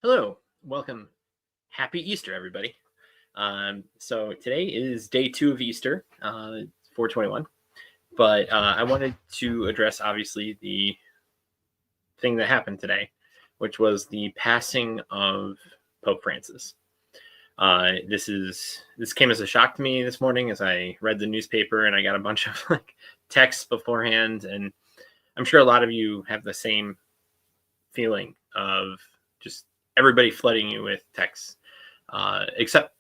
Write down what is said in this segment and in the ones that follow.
Hello, welcome. Happy Easter, everybody. So today is day 2 of Easter, 421. But I wanted to address obviously the thing that happened today, which was the passing of Pope Francis. This came as a shock to me this morning as I read the newspaper and I got a bunch of texts beforehand, and I'm sure a lot of you have the same feeling of just everybody flooding you with texts, except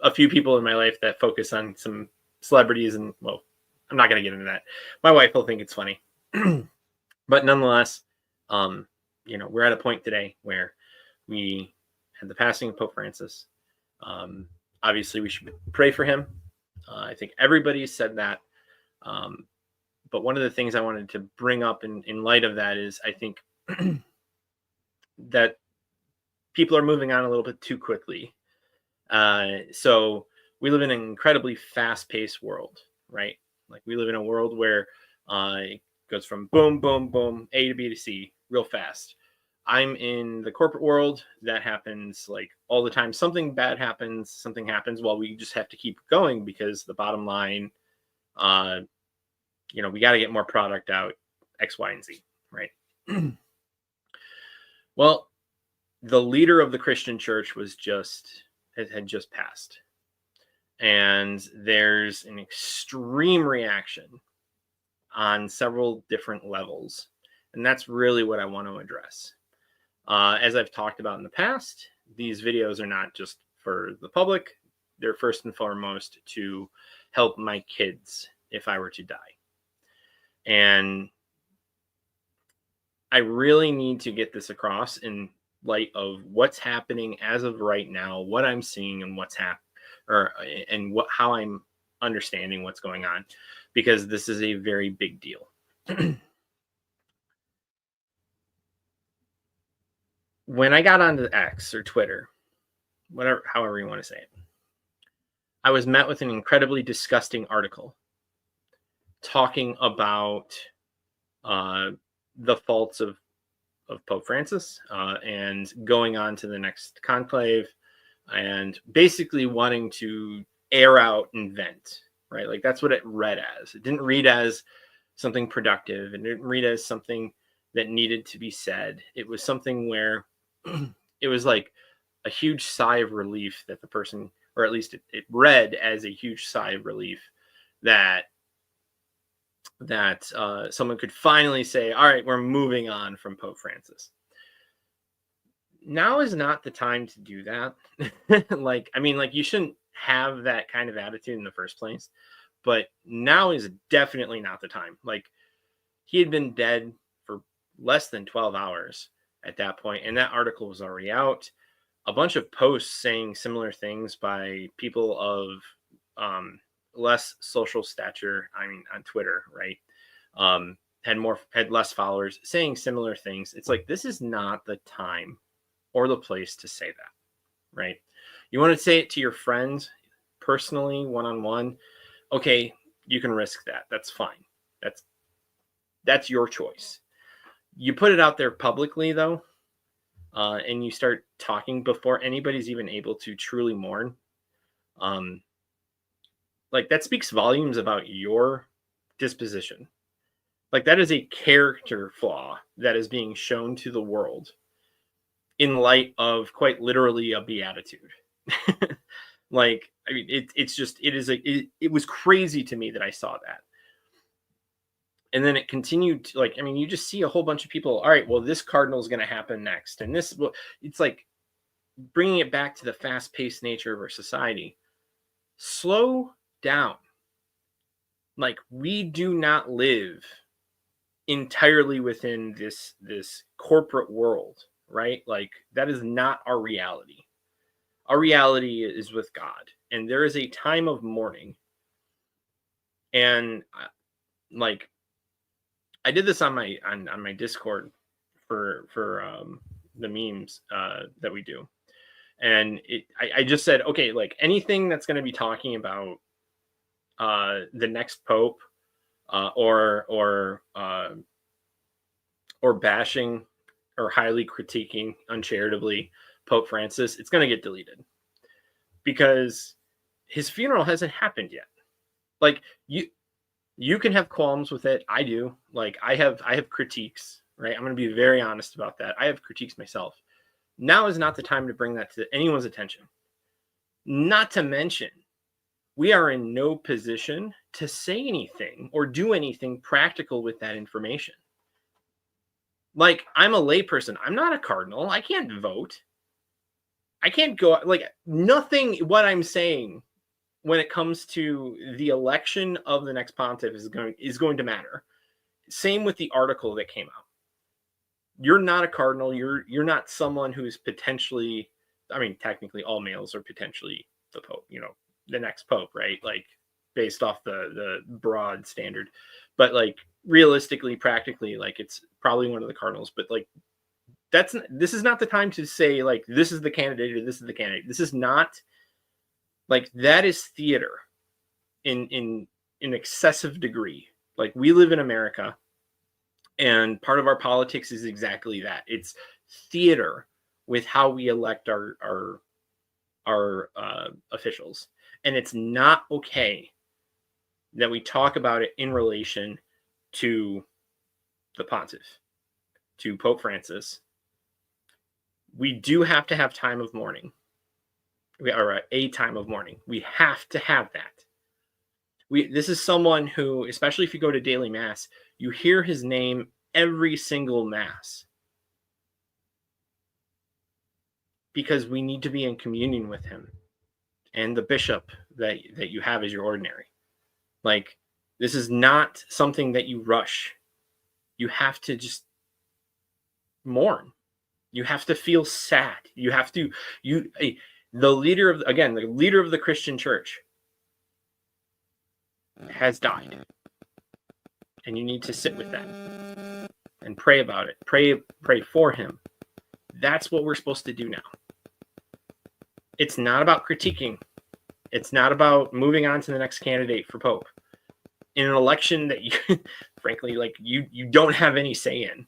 a few people in my life that focus on some celebrities. And, well, I'm not going to get into that. My wife will think it's funny. But nonetheless, we're at a point today where we had the passing of Pope Francis. Obviously, we should pray for him. I think everybody said that. But one of the things I wanted to bring up in light of that is I think that people are moving on a little bit too quickly. So we live in an incredibly fast-paced world, right? Like, we live in a world where it goes from boom, boom, boom, A to B to C real fast. I'm in the corporate world. That happens like all the time. Something bad happens, something happens. Well, we just have to keep going because the bottom line, we got to get more product out, X, Y, and Z, right? Well, the leader of the Christian church had just passed. And there's an extreme reaction on several different levels. And that's really what I want to address. As I've talked about in the past, these videos are not just for the public. They're first and foremost to help my kids if I were to die. And I really need to get this across in light of what's happening as of right now, what I'm seeing, and how I'm understanding what's going on, because this is a very big deal. When I got onto X or Twitter, however you want to say it, I was met with an incredibly disgusting article talking about the faults of Pope Francis and going on to the next conclave, and basically wanting to air out and vent, right? Like, that's what it read as. It didn't read as something productive. It didn't read as something that needed to be said. It was something where it was like a huge sigh of relief that the person, or at least it read as a huge sigh of relief that someone could finally say, all right, we're moving on from Pope Francis. Now is not the time to do that. You shouldn't have that kind of attitude in the first place, but now is definitely not the time. Like, he had been dead for less than 12 hours at that point, and that article was already out. A bunch of posts saying similar things by people of less social stature, on Twitter, right? Had less followers saying similar things. It's like, this is not the time or the place to say that, right? You want to say it to your friends personally, one-on-one, okay, you can risk that. That's fine. That's your choice. You put it out there publicly, though, and you start talking before anybody's even able to truly mourn. That speaks volumes about your disposition. Like, that is a character flaw that is being shown to the world in light of quite literally a beatitude. It was crazy to me that I saw that. And then it continued to, you just see a whole bunch of people. All right, well, this cardinal is going to happen next. And it's like bringing it back to the fast-paced nature of our society. Slow down. Like, we do not live entirely within this corporate world, right? Like, that is not our reality. Our reality is with God, and there is a time of mourning. And I did this on my Discord for the memes that we do, and I just said, okay, like, anything that's going to be talking about the next pope, or bashing or highly critiquing uncharitably Pope Francis, it's going to get deleted because his funeral hasn't happened yet. Like you can have qualms with it. I do. Like I have critiques, right? I'm going to be very honest about that. I have critiques myself. Now is not the time to bring that to anyone's attention. Not to mention, we are in no position to say anything or do anything practical with that information. Like, I'm a layperson. I'm not a cardinal. I can't vote. I can't go, like, nothing what I'm saying when it comes to the election of the next pontiff is going to matter. Same with the article that came out. You're not a cardinal. You're not someone who's potentially, I mean, technically all males are potentially the pope, the next pope, right? Like based off the broad standard, but like realistically, practically, like it's probably one of the cardinals, but like this is not the time to say like this is the candidate or this is the candidate. This is not, like, that is theater in excessive degree. Like, we live in America, and part of our politics is exactly that. It's theater with how we elect our officials, and it's not okay that we talk about it in relation to the pontiff, to Pope Francis. We do have to have time of mourning. Or a time of mourning. We have to have that. This is someone who, especially if you go to daily mass, you hear his name every single mass. Because we need to be in communion with him and the bishop that you have as your ordinary. Like, this is not something that you rush. You have to just mourn. You have to feel sad. You have to, the leader of the Christian church has died. And you need to sit with that and pray about it. Pray for him. That's what we're supposed to do now. It's not about critiquing. It's not about moving on to the next candidate for Pope in an election that you, frankly, like you don't have any say in.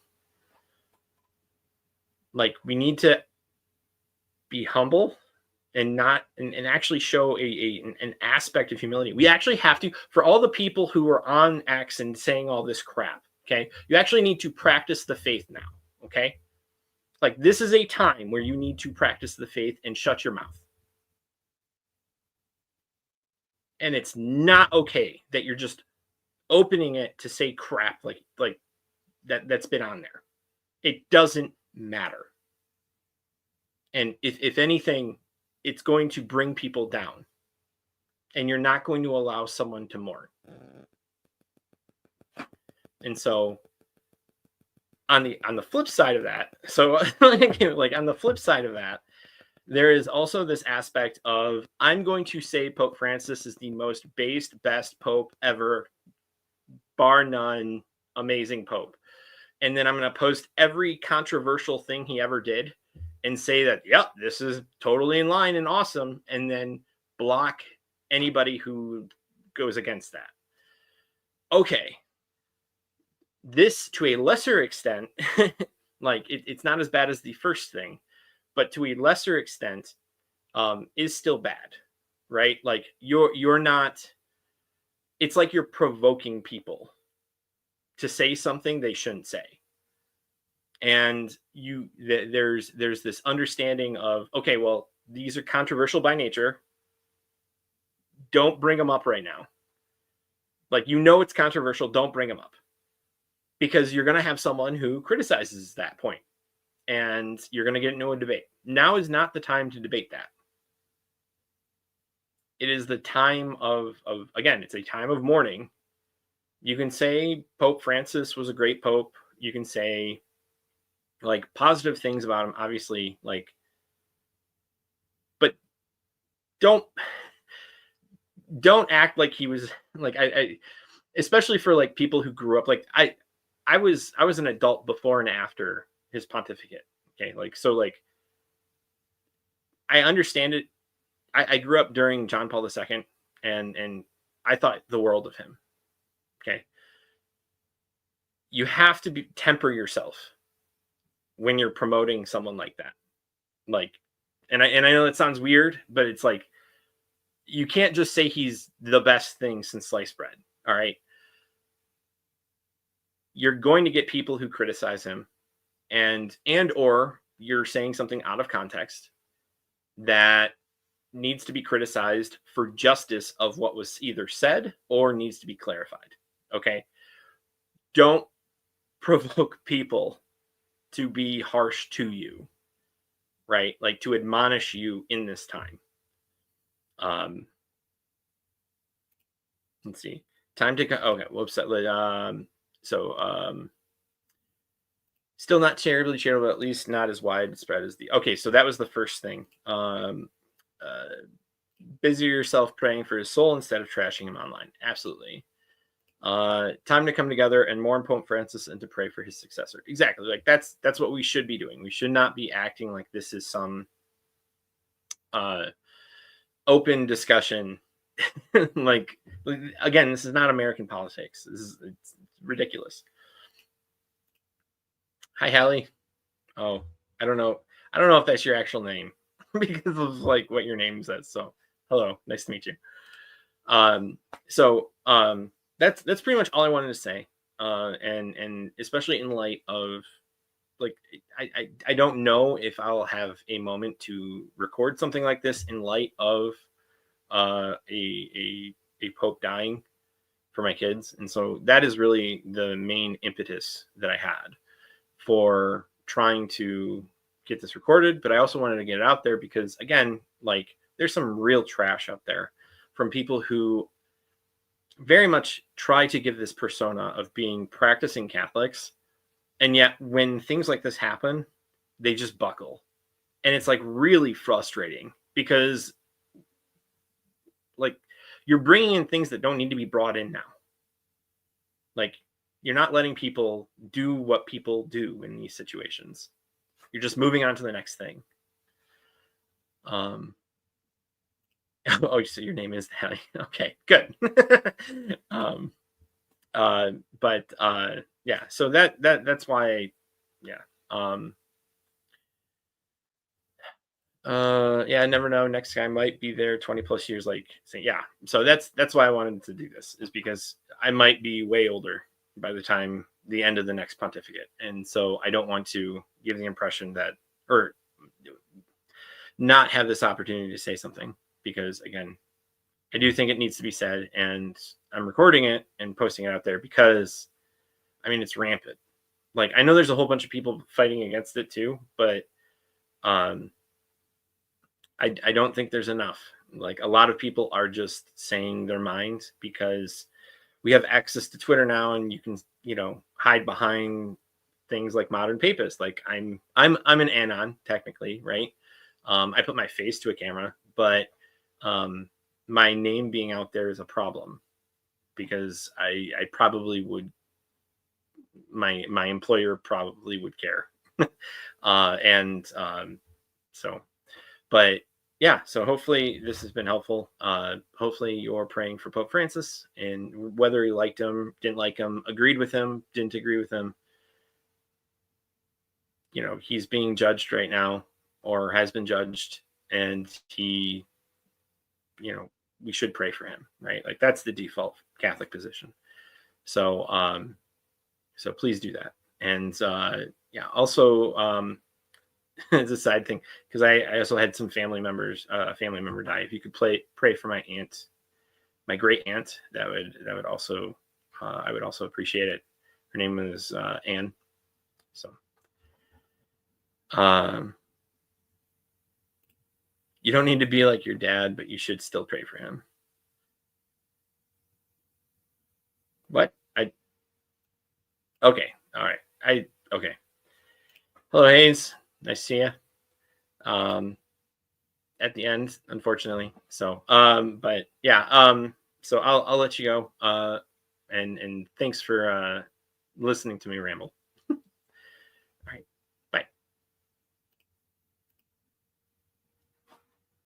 Like, we need to be humble and not and actually show an aspect of humility. We actually have to, for all the people who are on X and saying all this crap, okay, you actually need to practice the faith now, okay? Like, this is a time where you need to practice the faith and shut your mouth. And it's not okay that you're just opening it to say crap like that's been on there. It doesn't matter. And if anything, it's going to bring people down. And you're not going to allow someone to mourn. And so on the flip side of that, like on the flip side of that, there is also this aspect of, I'm going to say Pope Francis is the most best Pope ever, bar none, amazing Pope. And then I'm going to post every controversial thing he ever did and say that, yep, this is totally in line and awesome, and then block anybody who goes against that. Okay. This, to a lesser extent, like it's not as bad as the first thing, but to a lesser extent, is still bad, right? Like you're not, it's like you're provoking people to say something they shouldn't say. And there's this understanding of, okay, well, these are controversial by nature. Don't bring them up right now. Like, it's controversial. Don't bring them up, because you're going to have someone who criticizes that point, and you're going to get into a debate. Now is not the time to debate that. It is the time of again, it's a time of mourning. You can say Pope Francis was a great Pope. You can say, like, positive things about him, obviously, like, but don't act like he was, like, I especially for like people who grew up, like I was an adult before and after his pontificate. Okay. Like, so like, I understand it. I grew up during John Paul II, and I thought the world of him. Okay. You have to temper yourself when you're promoting someone like that. Like, And I know that sounds weird, but it's like, you can't just say he's the best thing since sliced bread. All right. You're going to get people who criticize him, or you're saying something out of context that needs to be criticized for justice of what was either said or needs to be clarified. Okay. Don't provoke people to be harsh to you, right? Like, to admonish you in this time. Let's see. Time to okay. Whoops. Still not terribly charitable, at least not as widespread as the. Okay, so that was the first thing. Busy yourself praying for his soul instead of trashing him online. Absolutely. Time to come together and mourn Pope Francis and to pray for his successor. Exactly. Like, that's what we should be doing. We should not be acting like this is some open discussion. like, again, this is not American politics. It's ridiculous. Hi, Hallie. Oh, I don't know if that's your actual name because of like what your name says. So, hello, nice to meet you. That's pretty much all I wanted to say. And especially in light of, like, I don't know if I'll have a moment to record something like this in light of a pope dying for my kids. And so that is really the main impetus that I had for trying to get this recorded. But I also wanted to get it out there because, again, like, there's some real trash out there from people who very much try to give this persona of being practicing Catholics. And yet when things like this happen, they just buckle. And it's like really frustrating because, like, you're bringing in things that don't need to be brought in now. Like, you're not letting people do what people do in these situations. You're just moving on to the next thing. Oh, so your name is Hallie. Okay, good. Yeah, so that's why, yeah, I never know. Next guy might be there 20 plus years. Like, yeah. So that's why I wanted to do this, is because I might be way older by the time the end of the next pontificate. And so I don't want to give the impression that, or not have this opportunity to say something, because, again, I do think it needs to be said, and I'm recording it and posting it out there because, I mean, it's rampant. Like, I know there's a whole bunch of people fighting against it too, but I don't think there's enough. Like, a lot of people are just saying their minds because we have access to Twitter now, and you can, hide behind things like modern Papist. Like, I'm an anon technically, right? I put my face to a camera, but my name being out there is a problem because I probably would, my employer probably would care. So, but yeah, so hopefully this has been helpful. Hopefully you're praying for Pope Francis, and whether you liked him, didn't like him, agreed with him, didn't agree with him, he's being judged right now, or has been judged, and he, we should pray for him, right? Like, that's the default Catholic position. So, so please do that. And yeah, also, as a side thing, because I also had some family members, a family member die. If you could pray for my aunt, my great aunt, that would also, I would also appreciate it. Her name was Anne. So, you don't need to be like your dad, but you should still pray for him. What? Okay. All right. Okay. Hello, Hayes. Nice to see you. At the end, unfortunately. So, but yeah. So I'll let you go. And thanks for listening to me ramble.